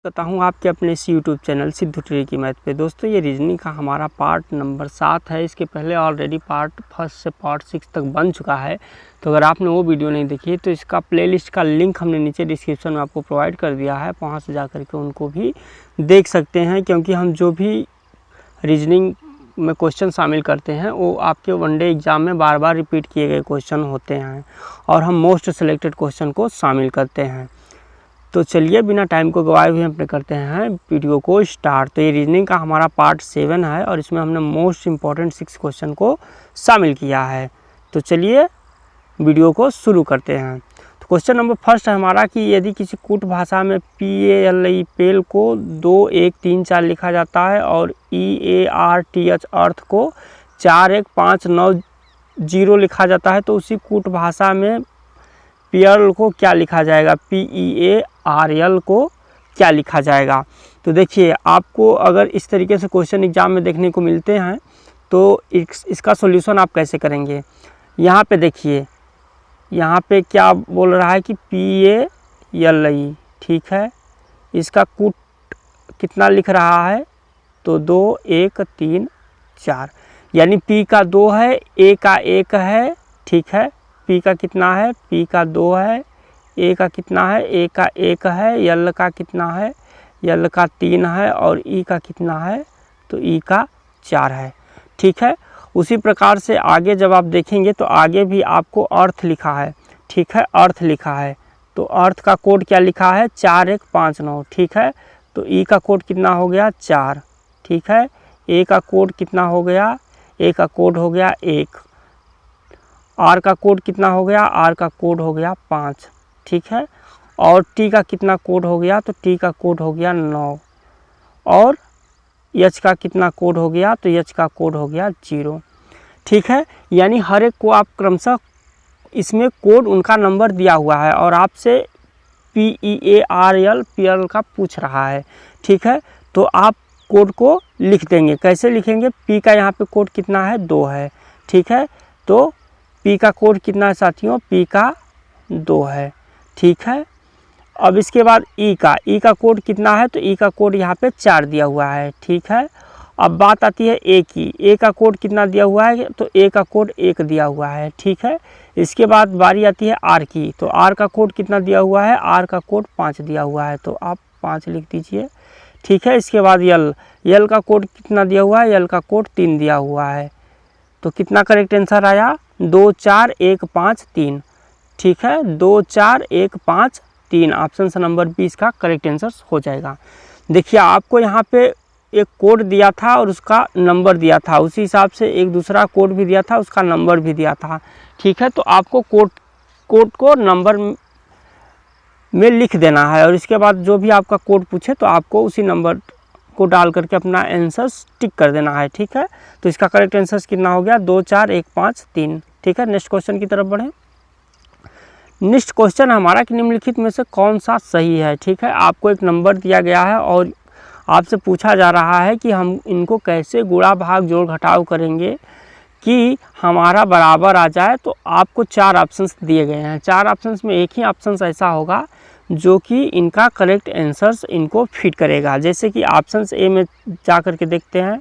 करता हूँ आपके अपने इस यूट्यूब चैनल सिद्धू ट्री की मैथ पे। दोस्तों, ये रीजनिंग का हमारा पार्ट नंबर 7 है। इसके पहले ऑलरेडी पार्ट 1 से पार्ट 6 तक बन चुका है। तो अगर आपने वो वीडियो नहीं देखी तो इसका प्लेलिस्ट का लिंक हमने नीचे डिस्क्रिप्शन में आपको प्रोवाइड कर दिया है, वहाँ से जा कर के उनको भी देख सकते हैं। क्योंकि हम जो भी रीजनिंग में क्वेश्चन शामिल करते हैं वो आपके वनडे एग्ज़ाम में बार बार रिपीट किए गए क्वेश्चन होते हैं और हम मोस्ट सिलेक्टेड क्वेश्चन को शामिल करते हैं। तो चलिए बिना टाइम को गवाए हुए अपने करते हैं वीडियो को स्टार्ट। तो ये रीजनिंग का हमारा पार्ट 7 है और इसमें हमने मोस्ट इम्पॉर्टेंट 6 क्वेश्चन को शामिल किया है। तो चलिए वीडियो को शुरू करते हैं। तो क्वेश्चन नंबर फर्स्ट है हमारा कि यदि किसी कूट भाषा में PALE पेल को 2 1 3 4 लिखा जाता है और EARTH अर्थ को 4 1 5 9 0 लिखा जाता है, तो उसी कूट भाषा में पेयल को क्या लिखा जाएगा, PEARL को क्या लिखा जाएगा। तो देखिए, आपको अगर इस तरीके से क्वेश्चन एग्जाम में देखने को मिलते हैं तो इसका सॉल्यूशन आप कैसे करेंगे। यहाँ पे देखिए, यहाँ पे क्या बोल रहा है कि PALE, ठीक है। इसका कूट कितना लिख रहा है, तो 2 1 3 4, यानी P का 2 है, A का 1 है, ठीक है। P का कितना है, P का 2 है, A का कितना है, A का 1 है, L का कितना है, L का 3 है और E का कितना है, तो E का 4 है, ठीक है। उसी प्रकार से आगे जब आप देखेंगे तो आगे भी आपको अर्थ लिखा है, ठीक है, अर्थ लिखा है। तो अर्थ का कोड क्या लिखा है, 4 1 5 9, ठीक है। तो E का कोड कितना हो गया, 4, ठीक है। A का कोड कितना हो गया, A का कोड हो गया 1। R का कोड कितना हो गया, R का कोड हो गया 5, ठीक है। और T का कितना कोड हो गया, तो T का कोड हो गया 9। और H का कितना कोड हो गया, तो H का कोड हो गया 0, ठीक है। यानी हर एक को आप क्रमशः इसमें कोड उनका नंबर दिया हुआ है और आपसे PEARL PL का पूछ रहा है, ठीक है। तो आप कोड को लिख देंगे। कैसे लिखेंगे, P का यहाँ पे कोड कितना है, 2 है, ठीक है। तो P का कोड कितना है साथियों, P का 2 है, ठीक है। अब इसके बाद E का कोड कितना है, तो E का कोड यहाँ पे 4 दिया हुआ है, ठीक है। अब बात आती है A की, A का कोड कितना दिया हुआ है, तो A का कोड 1 दिया हुआ है, ठीक है। इसके बाद बारी आती है R की, तो R का कोड कितना दिया हुआ है, R का कोड 5 दिया हुआ है, तो आप 5 लिख दीजिए, ठीक है। इसके बाद L का कोड कितना दिया हुआ है, L का कोड 3 दिया हुआ है। तो कितना करेक्ट आंसर आया, 2 4 1 5 3, ठीक है। 2 4 1 5 3 ऑप्शन नंबर 20 का करेक्ट आंसर हो जाएगा। देखिए, आपको यहाँ पे एक कोड दिया था और उसका नंबर दिया था, उसी हिसाब से एक दूसरा कोड भी दिया था, उसका नंबर भी दिया था, ठीक है। तो आपको कोड को नंबर में लिख देना है और इसके बाद जो भी आपका कोड पूछे तो आपको उसी नंबर को डाल करके अपना आंसर टिक कर देना है, ठीक है। तो इसका करेक्ट आंसर कितना हो गया, 2 4 1 5 3, ठीक है। नेक्स्ट क्वेश्चन की तरफ बढ़ें। नेक्स्ट क्वेश्चन हमारा कि निम्नलिखित में से कौन सा सही है, ठीक है। आपको एक नंबर दिया गया है और आपसे पूछा जा रहा है कि हम इनको कैसे गुणा भाग जोड़ घटाव करेंगे कि हमारा बराबर आ जाए। तो आपको 4 ऑप्शंस दिए गए हैं। 4 ऑप्शंस में एक ही ऑप्शन ऐसा होगा जो कि इनका करेक्ट आंसर्स इनको फिट करेगा। जैसे कि ऑप्शन ए में जा कर के देखते हैं,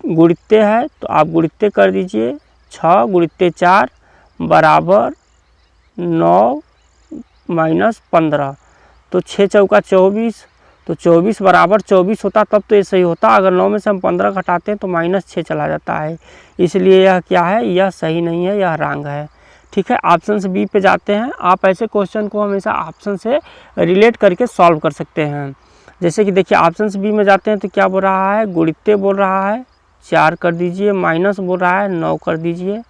गुणित्य है, तो आप गुणित्य कर दीजिए, 6 गुणित्य 4 बराबर 9 माइनस 15, तो 6 चौका 24, तो 24 बराबर 24 होता तब तो ये सही होता। अगर 9 में से हम 15 घटाते हैं तो -6 चला जाता है, इसलिए यह क्या है, यह सही नहीं है, यह रॉन्ग है, ठीक है। ऑप्शन बी पे जाते हैं। आप ऐसे क्वेश्चन को हमेशा ऑप्शन से रिलेट करके सॉल्व कर सकते हैं। जैसे कि देखिए, ऑप्शन बी में जाते हैं तो क्या बोल रहा है, गुणित्य बोल रहा है 4 कर दीजिए, माइनस बोल रहा है 9 कर दीजिए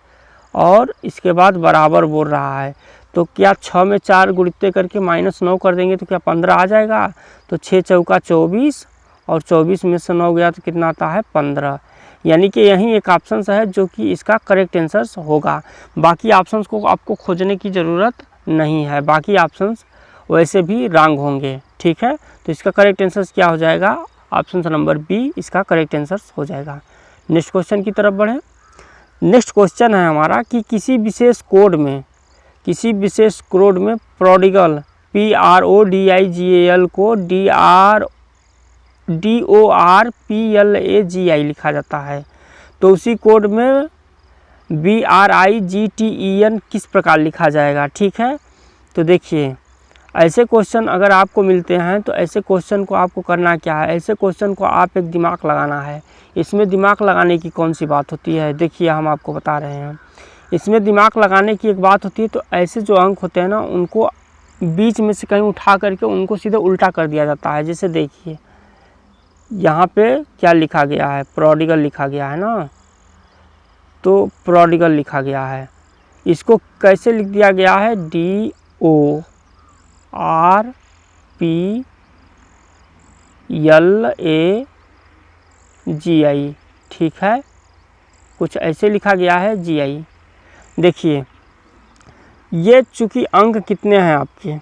और इसके बाद बराबर बोल रहा है। तो क्या 6 में 4 गुणित्य करके -9 कर देंगे तो क्या 15 आ जाएगा। तो 6 चौका 24 और 24 में से 9 गया तो कितना आता है, 15। यानी कि यही एक ऑप्शन है जो कि इसका करेक्ट आंसर होगा। बाकी ऑप्शंस को आपको खोजने की ज़रूरत नहीं है, बाकी ऑप्शंस वैसे भी रॉन्ग होंगे, ठीक है। तो इसका करेक्ट आंसर क्या हो जाएगा, ऑप्शन नंबर बी इसका करेक्ट आंसर हो जाएगा। नेक्स्ट क्वेश्चन की तरफ बढ़ें। नेक्स्ट क्वेश्चन है हमारा कि किसी विशेष कोड में प्रोडिगल PRODIGAL को DORPLAGI लिखा जाता है। तो उसी कोड में BRIGTEN किस प्रकार लिखा जाएगा, ठीक है। तो देखिए ऐसे क्वेश्चन अगर आपको मिलते हैं तो ऐसे क्वेश्चन को आपको करना क्या है, ऐसे क्वेश्चन को आप एक दिमाग लगाना है। इसमें दिमाग लगाने की कौन सी बात होती है, देखिए हम आपको बता रहे हैं। इसमें दिमाग लगाने की एक बात होती है, तो ऐसे जो अंक होते हैं ना उनको बीच में से कहीं उठा करके उनको सीधे उल्टा कर दिया जाता है। जैसे देखिए यहाँ पे क्या लिखा गया है, प्रोडिगल लिखा गया है ना, तो प्रोडिगल लिखा गया है, इसको कैसे लिख दिया गया है, DORPLAGI, ठीक है, कुछ ऐसे लिखा गया है GI। देखिए ये चूँकि अंक कितने हैं आपके,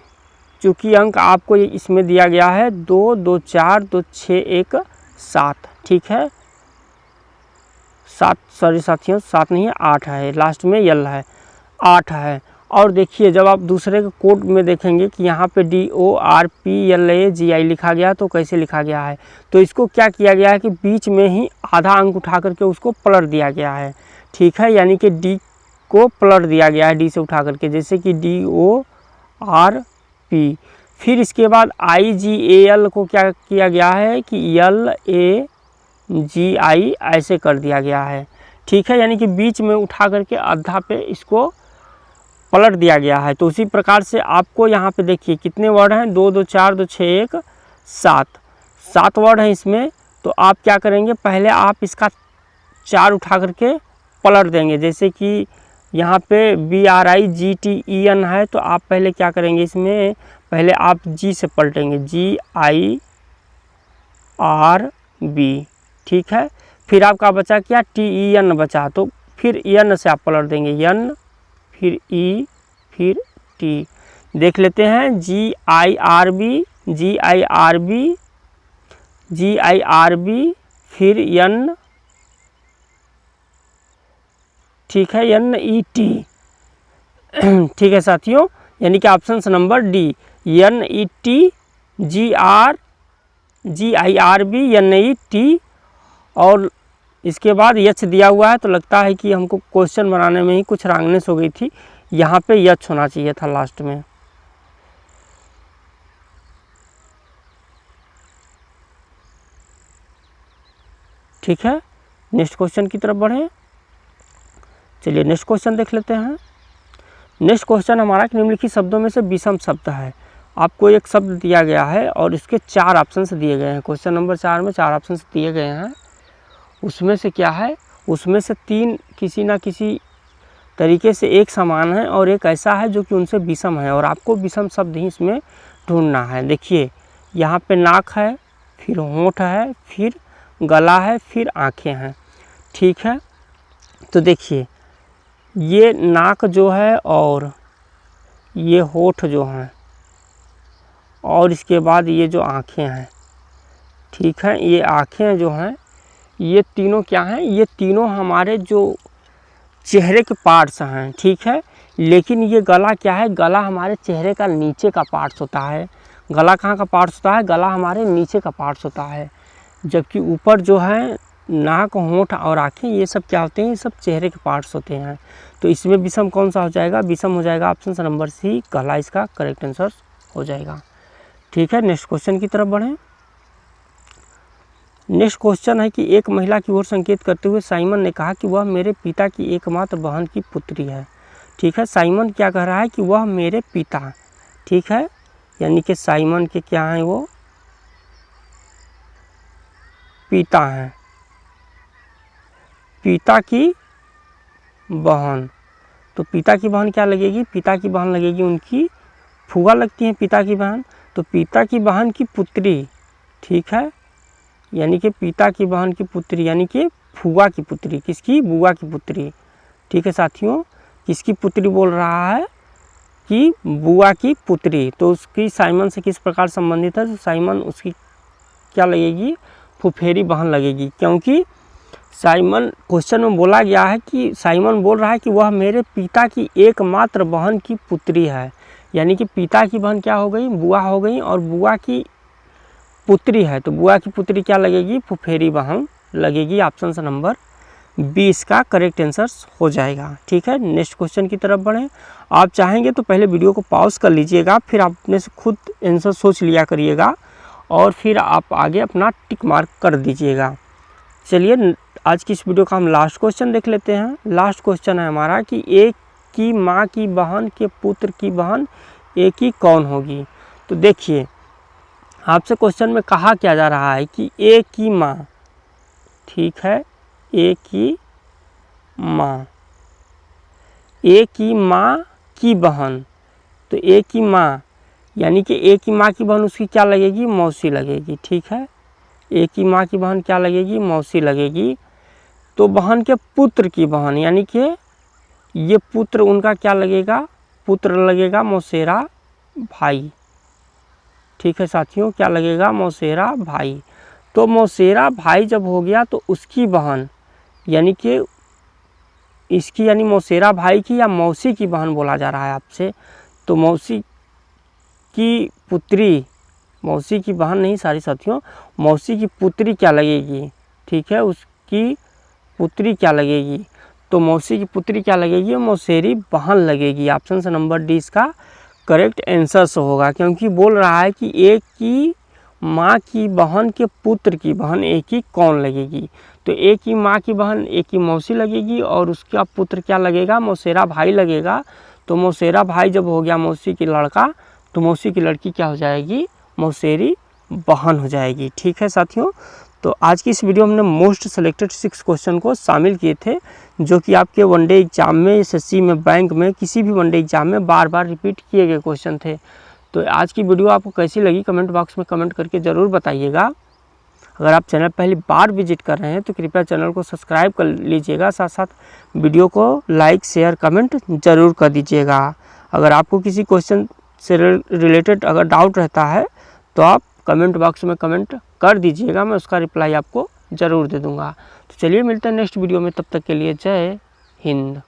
चूँकि अंक आपको इसमें दिया गया है 2 2 4 2 6 1 7, ठीक है, 7 सॉरी साथियों 7 नहीं है 8 है, लास्ट में यल है, 8 है। और देखिए जब आप दूसरे के कोड में देखेंगे कि यहाँ पे DORPLAGI लिखा गया, तो कैसे लिखा गया है, तो इसको क्या किया गया है कि बीच में ही आधा अंक उठा करके उसको पलट दिया गया है, ठीक है, यानी कि D को पलट दिया गया है, D से उठा करके, जैसे कि DORP। फिर इसके बाद IGAL को क्या किया गया है कि LAGI ऐसे कर दिया गया है, ठीक है, यानी कि बीच में उठा करके आधा पे इसको पलट दिया गया है। तो उसी प्रकार से आपको यहाँ पे देखिए कितने वर्ड हैं, 2 2 4 2 6 1 7 वर्ड हैं इसमें। तो आप क्या करेंगे, पहले आप इसका 4 उठा करके पलट देंगे, जैसे कि यहाँ पे BRIGTEN है, तो आप पहले क्या करेंगे, इसमें पहले आप G से पलटेंगे, GIRB, ठीक है। फिर आपका बचा क्या, TEN बचा, तो फिर EN से आप पलट देंगे, EN फिर E फिर T। देख लेते हैं GIRB फिर N, ठीक है, NET, ठीक है साथियों, यानी कि option number D NET GIRB NET। और इसके बाद यच दिया हुआ है, तो लगता है कि हमको क्वेश्चन बनाने में ही कुछ रांगनेस हो गई थी, यहाँ पे यच होना चाहिए था लास्ट में। ठीक है, नेक्स्ट क्वेश्चन की तरफ बढ़ें। चलिए नेक्स्ट क्वेश्चन देख लेते हैं। नेक्स्ट क्वेश्चन हमारा निम्नलिखित शब्दों में से विषम शब्द है। आपको एक शब्द दिया गया है और इसके 4 ऑप्शंस दिए गए हैं। क्वेश्चन नंबर 4 में 4 ऑप्शंस दिए गए हैं, उसमें से क्या है, उसमें से 3 किसी ना किसी तरीके से एक समान है और एक ऐसा है जो कि उनसे विषम है, और आपको विषम शब्द ही इसमें ढूंढना है। देखिए यहाँ पे नाक है, फिर होंठ है, फिर गला है, फिर आँखें हैं, ठीक है। तो देखिए ये नाक जो है और ये होठ जो हैं और इसके बाद ये जो आँखें हैं, ठीक है, ये आँखें जो हैं ये तीनों क्या हैं, ये तीनों हमारे जो चेहरे के पार्ट्स हैं, ठीक है। लेकिन ये गला क्या है, गला हमारे चेहरे का नीचे का पार्ट्स होता है। गला कहाँ का पार्ट्स होता है, गला हमारे नीचे का पार्ट्स होता है, जबकि ऊपर जो है नाक, होंठ और आँखें ये सब क्या होते हैं, ये सब चेहरे के पार्ट्स होते हैं। तो इसमें विषम कौन सा हो जाएगा, विषम हो जाएगा ऑप्शन नंबर सी, गला इसका करेक्ट आंसर हो जाएगा। ठीक है, नेक्स्ट क्वेश्चन की तरफ बढ़ें। नेक्स्ट क्वेश्चन है कि एक महिला की ओर संकेत करते हुए साइमन ने कहा कि वह मेरे पिता की एकमात्र बहन की पुत्री है। ठीक है, साइमन क्या कह रहा है कि वह मेरे पिता, ठीक है, यानी कि साइमन के क्या हैं, वो पिता हैं, पिता की बहन। तो पिता की बहन क्या लगेगी, पिता की बहन लगेगी उनकी फूफा लगती हैं पिता की बहन, तो पिता की बहन की पुत्री, ठीक है, यानी कि पिता की बहन की पुत्री यानी कि फूफा की पुत्री, किसकी, बुआ की पुत्री। ठीक है साथियों, किसकी पुत्री बोल रहा है कि बुआ की पुत्री, तो उसकी साइमन से किस प्रकार संबंधित है, तो साइमन उसकी क्या लगेगी, फुफेरी बहन लगेगी, क्योंकि साइमन क्वेश्चन में बोला गया है कि साइमन बोल रहा है कि वह मेरे पिता की एकमात्र बहन की पुत्री है, यानी कि पिता की बहन क्या हो गई, बुआ हो गई, और बुआ की पुत्री है तो बुआ की पुत्री क्या लगेगी, फुफेरी बहन लगेगी। ऑप्शन नंबर 20 का करेक्ट आंसर हो जाएगा। ठीक है, नेक्स्ट क्वेश्चन की तरफ बढ़ें। आप चाहेंगे तो पहले वीडियो को पॉज कर लीजिएगा, फिर आप अपने से खुद आंसर सोच लिया करिएगा और फिर आप आगे अपना टिक मार्क कर दीजिएगा। चलिए आज की इस वीडियो का हम लास्ट क्वेश्चन देख लेते हैं। लास्ट क्वेश्चन है हमारा कि एक की माँ की बहन के पुत्र की बहन एक ही कौन होगी। तो देखिए आपसे क्वेश्चन में कहा क्या जा रहा है कि एक की माँ, ठीक है, एक की माँ, एक की माँ की बहन, तो एक की माँ यानी कि एक की माँ की बहन उसकी क्या लगेगी, मौसी लगेगी। ठीक है, एक की माँ की बहन क्या लगेगी, मौसी लगेगी। तो बहन के पुत्र की बहन यानी कि ये पुत्र उनका क्या लगेगा, पुत्र लगेगा मौसेरा भाई। ठीक है साथियों, क्या लगेगा, मौसेरा भाई। तो मौसेरा भाई जब हो गया तो उसकी बहन यानी कि इसकी यानी मौसेरा भाई की या मौसी की बहन बोला जा रहा है आपसे, तो मौसी की पुत्री, मौसी की बहन नहीं सारी साथियों, मौसी की पुत्री क्या लगेगी, ठीक है, उसकी पुत्री क्या लगेगी, तो मौसी की पुत्री क्या लगेगी, मौसेरी बहन लगेगी। ऑप्शन से नंबर डी इसका करेक्ट आंसर होगा, क्योंकि बोल रहा है कि एक की माँ की बहन के पुत्र की बहन एक ही कौन लगेगी। तो एक ही माँ की बहन एक ही मौसी लगेगी और उसका पुत्र क्या लगेगा, मौसेरा भाई लगेगा। तो मौसेरा भाई जब हो गया मौसी की लड़का, तो मौसी की लड़की क्या हो जाएगी, मौसेरी बहन हो जाएगी। ठीक है साथियों, तो आज की इस वीडियो में हमने मोस्ट सेलेक्टेड 6 क्वेश्चन को शामिल किए थे, जो कि आपके वनडे एग्जाम में, एसएससी में, बैंक में, किसी भी वनडे एग्जाम में बार बार रिपीट किए गए क्वेश्चन थे। तो आज की वीडियो आपको कैसी लगी कमेंट बॉक्स में कमेंट करके ज़रूर बताइएगा। अगर आप चैनल पहली बार विजिट कर रहे हैं तो कृपया चैनल को सब्सक्राइब कर लीजिएगा, साथ साथ वीडियो को लाइक शेयर कमेंट ज़रूर कर दीजिएगा। अगर आपको किसी क्वेश्चन से रिलेटेड अगर डाउट रहता है तो आप कमेंट बॉक्स में कमेंट कर दीजिएगा, मैं उसका रिप्लाई आपको ज़रूर दे दूँगा। तो चलिए मिलते हैं नेक्स्ट वीडियो में, तब तक के लिए जय हिंद।